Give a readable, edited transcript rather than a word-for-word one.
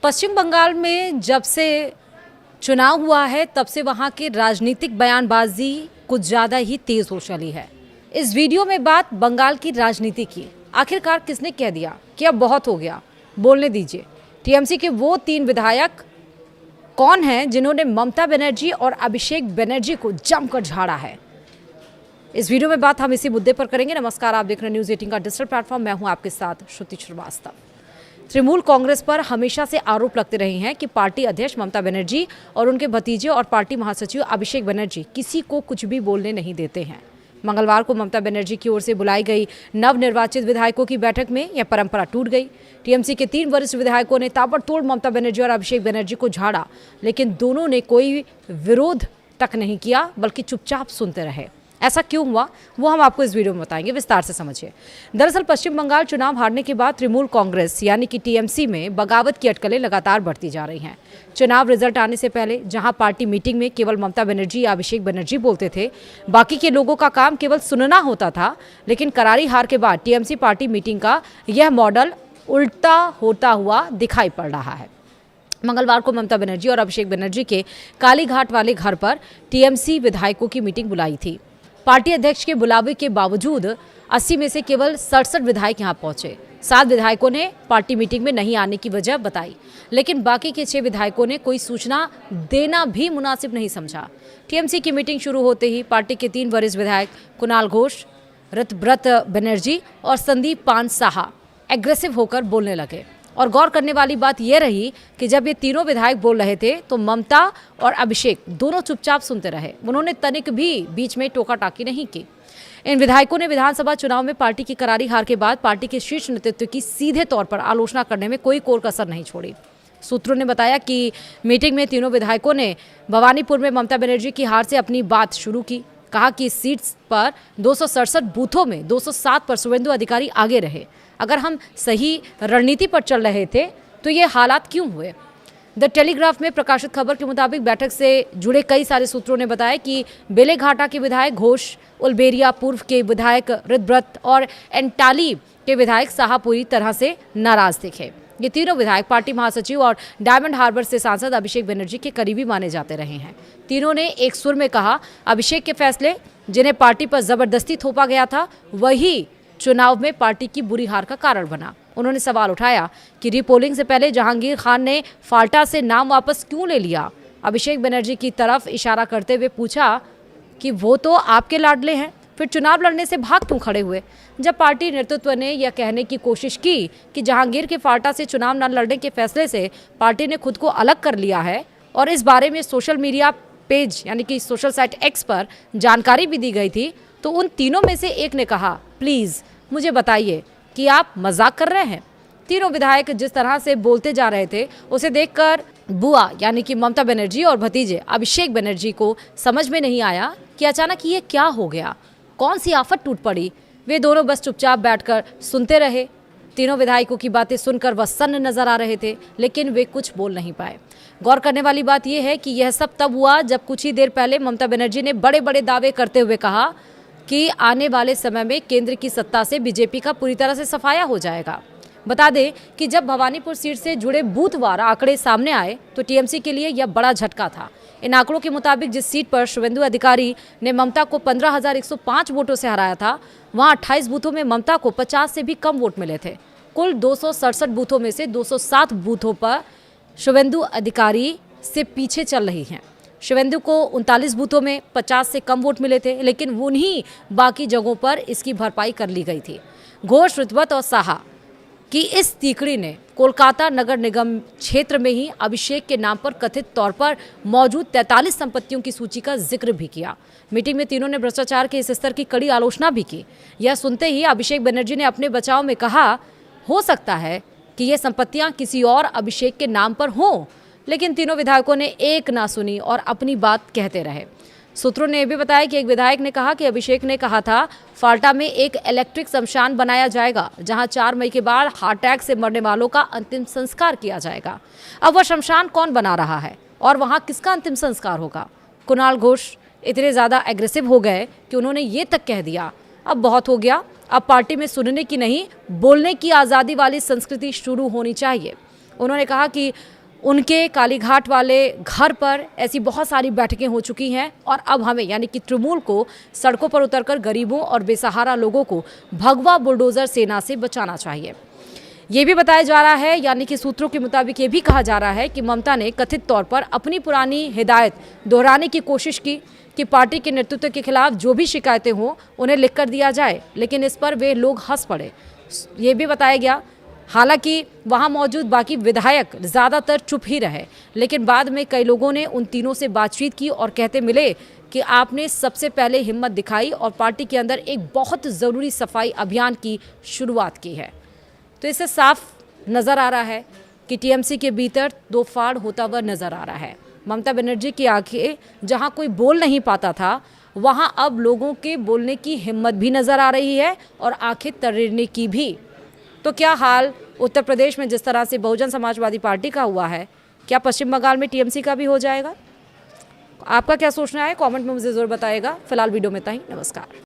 पश्चिम बंगाल में जब से चुनाव हुआ है तब से वहां की राजनीतिक बयानबाजी कुछ ज़्यादा ही तेज हो चली है। इस वीडियो में बात बंगाल की राजनीति की। आखिरकार किसने कह दिया कि अब बहुत हो गया, बोलने दीजिए। टीएमसी के वो 3 विधायक कौन हैं जिन्होंने ममता बनर्जी और अभिषेक बनर्जी को जमकर झाड़ा है? इस वीडियो में बात हम इसी मुद्दे पर करेंगे। नमस्कार, आप देख रहे हैं न्यूज़ 18 का डिजिटल प्लेटफॉर्म। मैं हूं आपके साथ श्रुति श्रीवास्तव। तृणमूल कांग्रेस पर हमेशा से आरोप लगते रहे हैं कि पार्टी अध्यक्ष ममता बनर्जी और उनके भतीजे और पार्टी महासचिव अभिषेक बनर्जी किसी को कुछ भी बोलने नहीं देते हैं। मंगलवार को ममता बनर्जी की ओर से बुलाई गई नवनिर्वाचित विधायकों की बैठक में यह परंपरा टूट गई। टीएमसी के 3 वरिष्ठ विधायकों ने ताबड़तोड़ ममता बनर्जी और अभिषेक बनर्जी को झाड़ा, लेकिन दोनों ने कोई विरोध तक नहीं किया, बल्कि चुपचाप सुनते रहे। ऐसा क्यों हुआ वो हम आपको इस वीडियो में बताएंगे, विस्तार से समझिए। दरअसल पश्चिम बंगाल चुनाव हारने के बाद तृणमूल कांग्रेस यानी कि टीएमसी में बगावत की अटकलें लगातार बढ़ती जा रही हैं। चुनाव रिजल्ट आने से पहले जहां पार्टी मीटिंग में केवल ममता बनर्जी या अभिषेक बनर्जी बोलते थे, बाकी के लोगों का काम केवल सुनना होता था, लेकिन करारी हार के बाद टीएमसी पार्टी मीटिंग का यह मॉडल उल्टा होता हुआ दिखाई पड़ रहा है। मंगलवार को ममता बनर्जी और अभिषेक बनर्जी के कालीघाट वाले घर पर टीएमसी विधायकों की मीटिंग बुलाई थी। पार्टी अध्यक्ष के बुलावे के बावजूद 80 में से केवल 67 विधायक यहां पहुंचे। 7 विधायकों ने पार्टी मीटिंग में नहीं आने की वजह बताई, लेकिन बाकी के 6 विधायकों ने कोई सूचना देना भी मुनासिब नहीं समझा। टीएमसी की मीटिंग शुरू होते ही पार्टी के 3 वरिष्ठ विधायक कुणाल घोष, ऋतव्रत बनर्जी और संदीप पान साहा एग्रेसिव होकर बोलने लगे। और गौर करने वाली बात यह रही कि जब ये तीनों विधायक बोल रहे थे तो ममता और अभिषेक दोनों चुपचाप सुनते रहे। उन्होंने तनिक भी बीच में टोका टाकी नहीं की। इन विधायकों ने विधानसभा चुनाव में पार्टी की करारी हार के बाद पार्टी के शीर्ष नेतृत्व की सीधे तौर पर आलोचना करने में कोई कोर कसर नहीं छोड़ी। सूत्रों ने बताया कि मीटिंग में तीनों विधायकों ने भवानीपुर में ममता बनर्जी की हार से अपनी बात शुरू की। कहा कि इस सीट पर 267 बूथों में 207 पर शुवेंदु अधिकारी आगे रहे। अगर हम सही रणनीति पर चल रहे थे तो ये हालात क्यों हुए? द टेलीग्राफ में प्रकाशित खबर के मुताबिक बैठक से जुड़े कई सारे सूत्रों ने बताया कि बेलेघाटा के विधायक घोष, उलबेरिया पूर्व के विधायक ऋतव्रत और एंटाली के विधायक साहा पूरी तरह से नाराज दिखे। ये तीनों विधायक पार्टी महासचिव और डायमंड हार्बर से सांसद अभिषेक बनर्जी के करीबी माने जाते रहे हैं। तीनों ने एक सुर में कहा, अभिषेक के फैसले जिन्हें पार्टी पर जबरदस्ती थोपा गया था वही चुनाव में पार्टी की बुरी हार का कारण बना। उन्होंने सवाल उठाया कि रीपोलिंग से पहले जहांगीर खान ने फाल्टा से नाम वापस क्यों ले लिया। अभिषेक बनर्जी की तरफ इशारा करते हुए पूछा कि वो तो आपके लाडले हैं, फिर चुनाव लड़ने से भाग क्यों खड़े हुए? जब पार्टी नेतृत्व ने यह कहने की कोशिश की कि जहांगीर के फाल्टा से चुनाव न लड़ने के फैसले से पार्टी ने खुद को अलग कर लिया है और इस बारे में सोशल मीडिया पेज यानी कि सोशल साइट एक्स पर जानकारी भी दी गई थी, तो उन तीनों में से एक ने कहा, प्लीज़ मुझे बताइए कि आप मजाक कर रहे हैं। तीनों विधायक जिस तरह से बोलते जा रहे थे उसे देखकर बुआ यानी कि ममता बनर्जी और भतीजे अभिषेक बनर्जी को समझ में नहीं आया कि अचानक ये क्या हो गया, कौन सी आफत टूट पड़ी। वे दोनों बस चुपचाप बैठकर सुनते रहे। तीनों विधायकों की बातें सुनकर वह सन्न नजर आ रहे थे, लेकिन वे कुछ बोल नहीं पाए। गौर करने वाली बात यह है कि यह सब तब हुआ जब कुछ ही देर पहले ममता बनर्जी ने बड़े बड़े दावे करते हुए कहा कि आने वाले समय में केंद्र की सत्ता से बीजेपी का पूरी तरह से सफाया हो जाएगा। बता दें कि जब भवानीपुर सीट से जुड़े बूथवार आंकड़े सामने आए तो टीएमसी के लिए यह बड़ा झटका था। इन आंकड़ों के मुताबिक जिस सीट पर शुवेंदु अधिकारी ने ममता को 15,105 वोटों से हराया था, वहां 28 बूथों में ममता को 50 से भी कम वोट मिले थे। कुल 267 बूथों में से 207 बूथों पर शुवेंदु अधिकारी से पीछे चल रही हैं। शुवेंदु को 39 बूथों में 50 से कम वोट मिले थे, लेकिन उन्हीं बाकी जगहों पर इसकी भरपाई कर ली गई थी। घोष, ऋतव्रत और साहा की इस तीकड़ी ने कोलकाता नगर निगम क्षेत्र में ही अभिषेक के नाम पर कथित तौर पर मौजूद 43 संपत्तियों की सूची का जिक्र भी किया। मीटिंग में तीनों ने भ्रष्टाचार के इस स्तर की कड़ी आलोचना भी की। यह सुनते ही अभिषेक बनर्जी ने अपने बचाव में कहा, हो सकता है कि ये संपत्तियां किसी और अभिषेक के नाम पर हों, लेकिन तीनों विधायकों ने एक ना सुनी और अपनी बात कहते रहे। सूत्रों ने यह भी बताया कि एक विधायक ने कहा कि अभिषेक ने कहा था फाल्टा में एक इलेक्ट्रिक शमशान बनाया जाएगा जहां 4 मई के बाद हार्ट अटैक से मरने वालों का अंतिम संस्कार किया जाएगा। अब वह शमशान कौन बना रहा है और वहां किसका अंतिम संस्कार होगा? कुणाल घोष इतने ज़्यादा एग्रेसिव हो गए कि उन्होंने ये तक कह दिया, अब बहुत हो गया, अब पार्टी में सुनने की नहीं बोलने की आज़ादी वाली संस्कृति शुरू होनी चाहिए। उन्होंने कहा कि उनके कालीघाट वाले घर पर ऐसी बहुत सारी बैठकें हो चुकी हैं और अब हमें यानी कि तृणमूल को सड़कों पर उतरकर गरीबों और बेसहारा लोगों को भगवा बुलडोजर सेना से बचाना चाहिए। ये भी बताया जा रहा है, यानी कि सूत्रों के मुताबिक ये भी कहा जा रहा है कि ममता ने कथित तौर पर अपनी पुरानी हिदायत दोहराने की कोशिश की कि पार्टी के नेतृत्व के खिलाफ जो भी शिकायतें हों उन्हें लिख कर दिया जाए, लेकिन इस पर वे लोग हंस पड़े। ये भी बताया गया, हालांकि वहां मौजूद बाकी विधायक ज़्यादातर चुप ही रहे, लेकिन बाद में कई लोगों ने उन तीनों से बातचीत की और कहते मिले कि आपने सबसे पहले हिम्मत दिखाई और पार्टी के अंदर एक बहुत ज़रूरी सफाई अभियान की शुरुआत की है। तो इससे साफ नज़र आ रहा है कि टीएमसी के भीतर दो फाड़ होता हुआ नज़र आ रहा है। ममता बनर्जी की आंखें जहां कोई बोल नहीं पाता था, वहां अब लोगों के बोलने की हिम्मत भी नज़र आ रही है और आंखें तरेरने की भी। तो क्या हाल उत्तर प्रदेश में जिस तरह से बहुजन समाजवादी पार्टी का हुआ है, क्या पश्चिम बंगाल में टीएमसी का भी हो जाएगा? आपका क्या सोचना है? कमेंट में मुझे ज़रूर बताइएगा। फिलहाल वीडियो में इतना ही। नमस्कार।